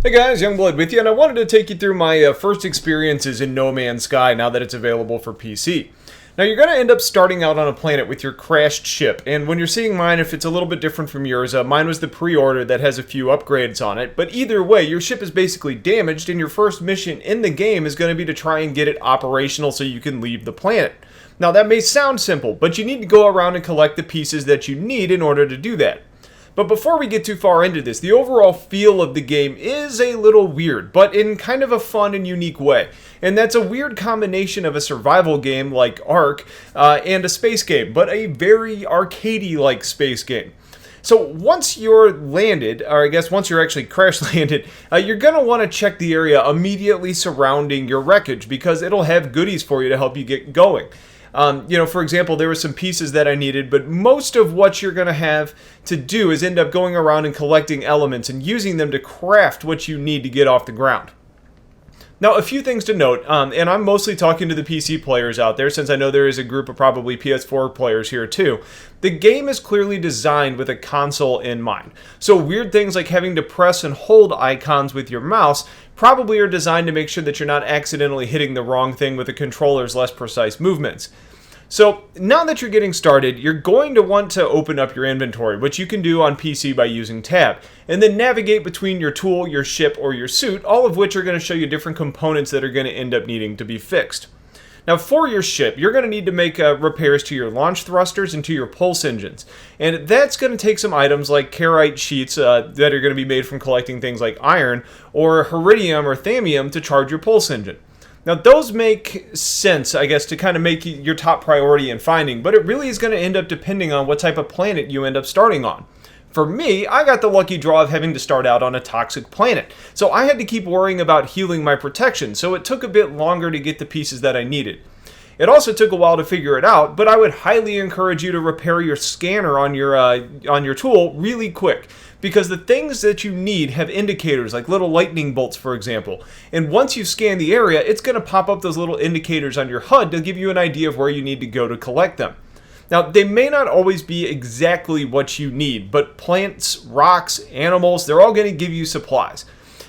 Hey guys, Youngblood with you, and I wanted to take you through my first experiences in No Man's Sky now that it's available for PC. Now you're going to end up starting out on a planet with your crashed ship, and when you're seeing mine, if it's a little bit different from yours, mine was the pre-order that has a few upgrades on it, but either way, your ship is basically damaged, and your first mission in the game is going to be to try and get it operational so you can leave the planet. Now that may sound simple, but you need to go around and collect the pieces that you need in order to do that. But before we get too far into this, the overall feel of the game is a little weird, but in kind of a fun and unique way. And that's a weird combination of a survival game like Ark and a space game, but a very arcadey-like space game. So once you're landed, or I guess once you're actually crash landed, you're going to want to check the area immediately surrounding your wreckage because it'll have goodies for you to help you get going. For example, there were some pieces that I needed, but most of what you're going to have to do is end up going around and collecting elements and using them to craft what you need to get off the ground. Now, a few things to note, and I'm mostly talking to the PC players out there since I know there is a group of probably PS4 players here too. The game is clearly designed with a console in mind. So weird things like having to press and hold icons with your mouse probably are designed to make sure that you're not accidentally hitting the wrong thing with the controller's less precise movements. So now that you're getting started, you're going to want to open up your inventory, which you can do on PC by using Tab, and then navigate between your tool, your ship, or your suit, all of which are going to show you different components that are going to end up needing to be fixed. Now for your ship, you're going to need to make repairs to your launch thrusters and to your pulse engines, and that's going to take some items like carite sheets that are going to be made from collecting things like iron, or iridium or thamium to charge your pulse engine. Now those make sense, I guess, to kind of make your top priority in finding, but it really is going to end up depending on what type of planet you end up starting on. For me, I got the lucky draw of having to start out on a toxic planet, so I had to keep worrying about healing my protection, so it took a bit longer to get the pieces that I needed. It also took a while to figure it out, but I would highly encourage you to repair your scanner on your tool really quick, because the things that you need have indicators like little lightning bolts, for example. And once you scan the area, it's going to pop up those little indicators on your HUD to give you an idea of where you need to go to collect them. Now, they may not always be exactly what you need, but plants, rocks, animals, they're all going to give you supplies.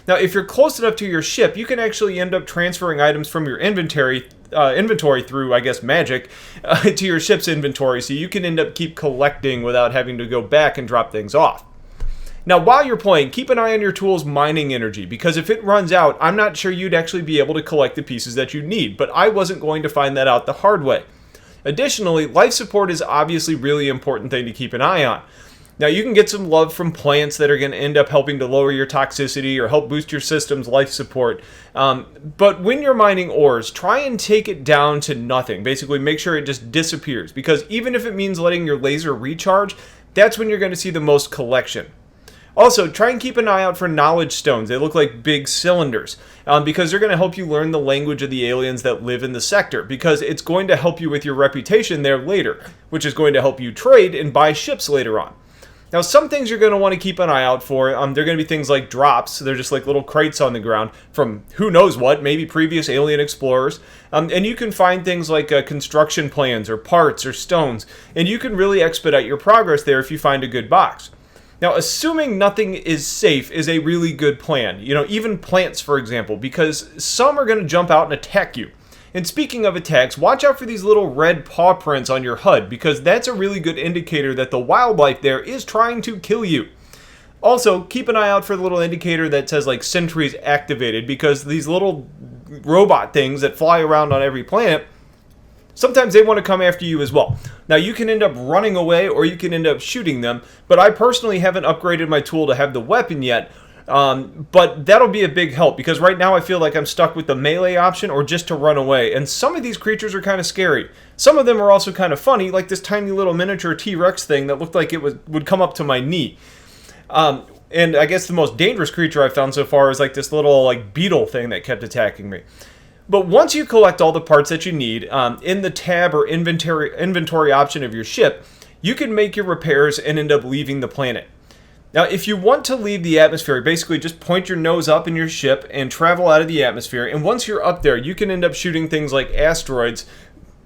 Now, if you're close enough to your ship, you can actually end up transferring items from your inventory through, I guess, magic, to your ship's inventory, so you can end up keep collecting without having to go back and drop things off. Now, while you're playing, keep an eye on your tool's mining energy, because if it runs out, I'm not sure you'd actually be able to collect the pieces that you need, but I wasn't going to find that out the hard way. Additionally, life support is obviously a really important thing to keep an eye on. Now, you can get some love from plants that are going to end up helping to lower your toxicity or help boost your system's life support. But when you're mining ores, try and take it down to nothing. Basically, make sure it just disappears, because even if it means letting your laser recharge, that's when you're going to see the most collection. Also, try and keep an eye out for knowledge stones. They look like big cylinders because they're going to help you learn the language of the aliens that live in the sector, because it's going to help you with your reputation there later, which is going to help you trade and buy ships later on. Now, some things you're going to want to keep an eye out for, they're going to be things like drops. So they're just like little crates on the ground from who knows what, maybe previous alien explorers. And you can find things like construction plans or parts or stones, and you can really expedite your progress there if you find a good box. Now, assuming nothing is safe is a really good plan. Even plants, for example, because some are going to jump out and attack you. And speaking of attacks, watch out for these little red paw prints on your HUD, because that's a really good indicator that the wildlife there is trying to kill you. Also, keep an eye out for the little indicator that says like sentries activated, because these little robot things that fly around on every planet, sometimes they want to come after you as well. Now, you can end up running away or you can end up shooting them, but I personally haven't upgraded my tool to have the weapon yet. But that'll be a big help, because right now I feel like I'm stuck with the melee option or just to run away. And some of these creatures are kind of scary. Some of them are also kind of funny, like this tiny little miniature T-Rex thing that looked like it would come up to my knee. And I guess the most dangerous creature I've found so far is like this little beetle thing that kept attacking me. But once you collect all the parts that you need in the tab or inventory option of your ship, you can make your repairs and end up leaving the planet. Now, if you want to leave the atmosphere, basically just point your nose up in your ship and travel out of the atmosphere. And once you're up there, you can end up shooting things like asteroids,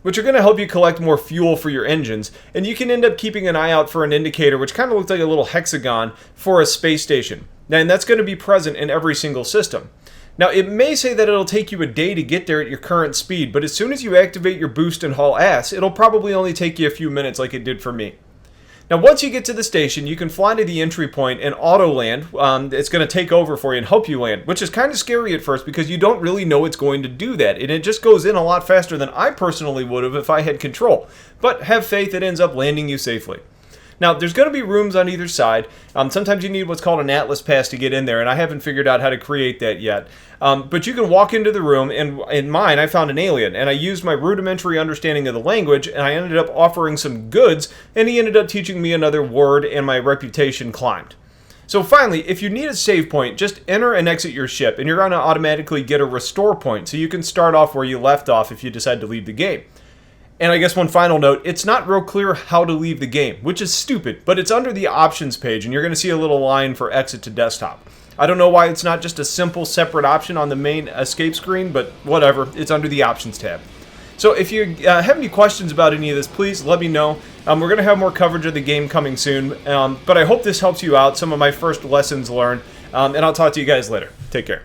which are going to help you collect more fuel for your engines. And you can end up keeping an eye out for an indicator, which kind of looks like a little hexagon, for a space station. And that's going to be present in every single system. Now, it may say that it'll take you a day to get there at your current speed, but as soon as you activate your boost and haul ass, it'll probably only take you a few minutes like it did for me. Now, once you get to the station, you can fly to the entry point and auto-land. It's going to take over for you and help you land, which is kind of scary at first because you don't really know it's going to do that, and it just goes in a lot faster than I personally would have if I had control. But have faith, it ends up landing you safely. Now, there's going to be rooms on either side. Sometimes you need what's called an Atlas pass to get in there, and I haven't figured out how to create that yet. But you can walk into the room, and in mine, I found an alien, and I used my rudimentary understanding of the language, and I ended up offering some goods, and he ended up teaching me another word, and my reputation climbed. So finally, if you need a save point, just enter and exit your ship, and you're going to automatically get a restore point, so you can start off where you left off if you decide to leave the game. And I guess one final note, it's not real clear how to leave the game, which is stupid, but it's under the options page, and you're going to see a little line for exit to desktop. I don't know why it's not just a simple separate option on the main escape screen, but whatever, it's under the options tab. So if you have any questions about any of this, please let me know. We're going to have more coverage of the game coming soon, but I hope this helps you out, some of my first lessons learned, and I'll talk to you guys later. Take care.